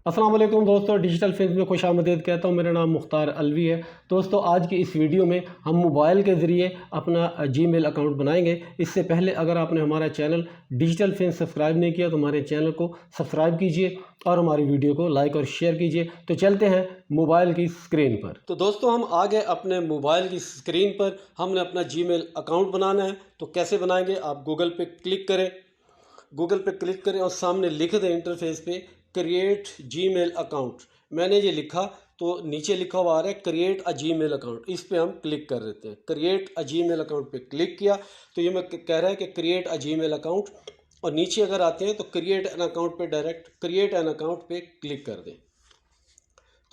अस्सलाम वालेकुम दोस्तों, डिजिटल फिल्म में खुश आमदीद कहता हूँ। मेरा नाम मुख्तार अलवी है। दोस्तों, आज की इस वीडियो में हम मोबाइल के ज़रिए अपना जीमेल अकाउंट बनाएंगे। इससे पहले अगर आपने हमारा चैनल डिजिटल फिल्म सब्सक्राइब नहीं किया तो हमारे चैनल को सब्सक्राइब कीजिए और हमारी वीडियो को लाइक और शेयर कीजिए। तो चलते हैं मोबाइल की स्क्रीन पर। तो दोस्तों, हम आ गए अपने मोबाइल की स्क्रीन पर। हमने अपना जीमेल अकाउंट बनाना है। तो कैसे बनाएंगे? आप गूगल पे क्लिक करें और सामने लिख दें इंटरफेस पे क्रिएट जीमेल अकाउंट। मैंने ये लिखा तो नीचे लिखा हुआ आ रहा है क्रिएट अ जीमेल अकाउंट। इस पे हम क्लिक कर देते हैं। क्रिएट अ जीमेल अकाउंट पे क्लिक किया तो ये मैं कह रहा है कि क्रिएट अ जीमेल अकाउंट, और नीचे अगर आते हैं तो क्रिएट एन अकाउंट पे डायरेक्ट क्रिएट एन अकाउंट पे क्लिक कर दें।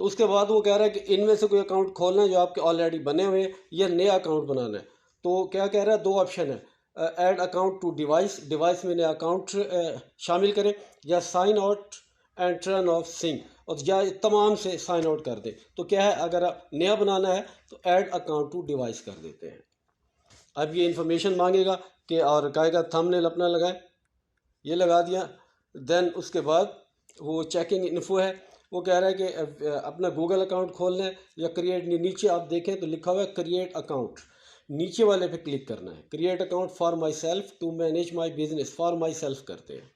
तो उसके बाद वो कह रहा है कि इनमें से कोई अकाउंट खोलना है जो आपके ऑलरेडी बने हुए हैं या नया अकाउंट बनाना है। तो क्या कह रहा है, दो ऑप्शन है, ऐड अकाउंट टू डिवाइस में नया अकाउंट शामिल करें, या sign out and turn off sync, और या तमाम से साइन आउट कर दें। तो क्या है, अगर आप नया बनाना है तो ऐड अकाउंट टू डिवाइस कर देते हैं। अब ये इन्फॉर्मेशन मांगेगा कि और कहेगा थंबनेल अपना लगाए, ये लगा दिया। देन उसके बाद वो चेकिंग इन्फो है, वो कह रहा है कि अपना गूगल अकाउंट खोलना है या क्रिएट। नीचे आप देखें तो लिखा हुआ है क्रिएट अकाउंट, नीचे वाले पे क्लिक करना है। Create account for myself to manage my business, for myself करते हैं।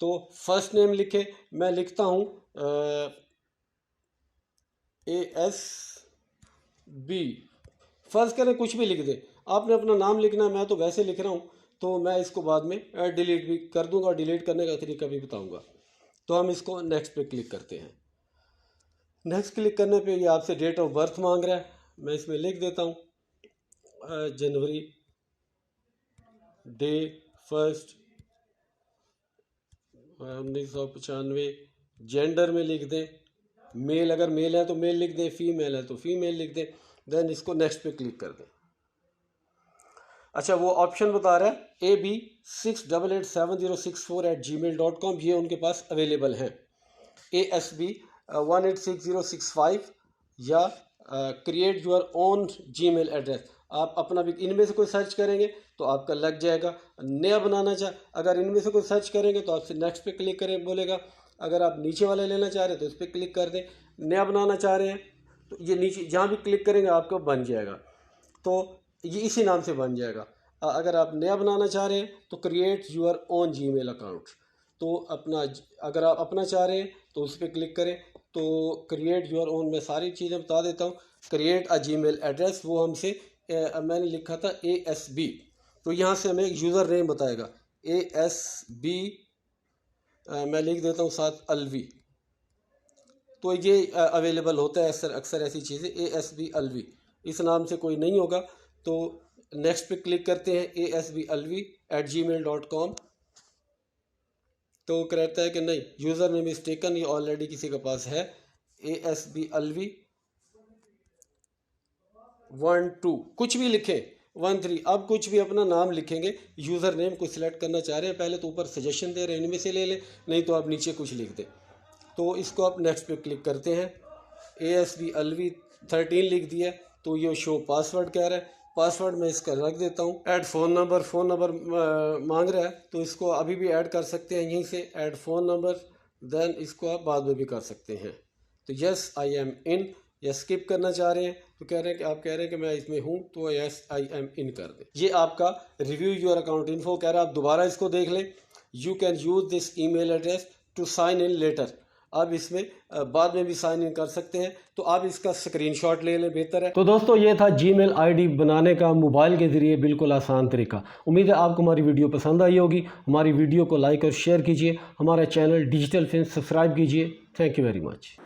तो फर्स्ट नेम लिखे, मैं लिखता हूँ ASB। फर्स्ट करें कुछ भी लिख दे, आपने अपना नाम लिखना है। मैं तो वैसे लिख रहा हूँ, तो मैं इसको बाद में डिलीट भी कर दूंगा, डिलीट करने का तरीका भी बताऊंगा। तो हम इसको नेक्स्ट पे क्लिक करते हैं। नेक्स्ट क्लिक करने पे ये आपसे डेट ऑफ बर्थ मांग रहा है। मैं इसमें लिख देता हूँ जनवरी, डे 1 1995। जेंडर में लिख दें मेल, अगर मेल है तो मेल लिख दें, फीमेल है तो फीमेल लिख दें। देन इसको नेक्स्ट पे क्लिक कर दें। अच्छा, वो ऑप्शन बता रहा है AB6887064@gmail.com, ये उनके पास अवेलेबल हैं। ASB 186065 या create your own Gmail address. आप अपना भी इनमें से कोई सर्च करेंगे तो आपका लग जाएगा। नया बनाना अगर इनमें से कोई सर्च करेंगे तो आपसे नेक्स्ट पे क्लिक करें बोलेगा। अगर आप नीचे वाले लेना चाह रहे हैं तो इस पर क्लिक कर दें। नया बनाना चाह रहे हैं तो ये नीचे जहाँ भी क्लिक करेंगे आपको बन जाएगा। तो ये इसी नाम से बन जाएगा। अगर आप नया बनाना चाह रहे हैं तो create your own Gmail account. तो अपना, अगर आप अपना चाह रहे हैं तो उस पर क्लिक करें। तो क्रिएट योर ओन, मैं सारी चीज़ें बता देता हूँ। क्रिएट अ जीमेल एड्रेस, वो हमसे मैंने लिखा था ASB, तो यहाँ से हमें एक यूज़र नेम बताएगा ASB, मैं लिख देता हूँ साथ अलवी। तो ये अवेलेबल होता है अक्सर ऐसी चीज़ें, ASB अलवी। इस नाम से कोई नहीं होगा तो नेक्स्ट पे क्लिक करते हैं ASBalvi@gmail.com। तो कहता है कि नहीं, यूज़र नेम इज टेकन, ये ऑलरेडी किसी के पास है। ASBalvi12 कुछ भी लिखें, 13, अब कुछ भी अपना नाम लिखेंगे। यूज़र नेम को सिलेक्ट करना चाह रहे हैं, पहले तो ऊपर सजेशन दे रहे हैं इनमें से ले लें, नहीं तो आप नीचे कुछ लिख दें। तो इसको आप नेक्स्ट पे क्लिक करते हैं। ASBalvi13 लिख दिया तो ये शो पासवर्ड कह रहा है। पासवर्ड मैं इसका रख देता हूँ। ऐड फ़ोन नंबर मांग रहा है तो इसको अभी भी ऐड कर सकते हैं यहीं से, ऐड फ़ोन नंबर। देन इसको आप बाद में भी कर सकते हैं। तो यस आई एम इन, या स्किप करना चाह रहे हैं तो कह रहे हैं कि आप कह रहे हैं कि मैं इसमें हूँ तो यस आई एम इन कर दें। ये आपका रिव्यू योर अकाउंट इन्फो कह रहा है, आप दोबारा इसको देख लें। You can use this email address to sign in later, आप इसमें बाद में भी साइन इन कर सकते हैं। तो आप इसका स्क्रीनशॉट ले लें, बेहतर है। तो दोस्तों, ये था जीमेल आईडी बनाने का मोबाइल के ज़रिए बिल्कुल आसान तरीका। उम्मीद है आपको हमारी वीडियो पसंद आई होगी। हमारी वीडियो को लाइक और शेयर कीजिए, हमारा चैनल डिजिटल फिल्म सब्सक्राइब कीजिए। Thank you very much.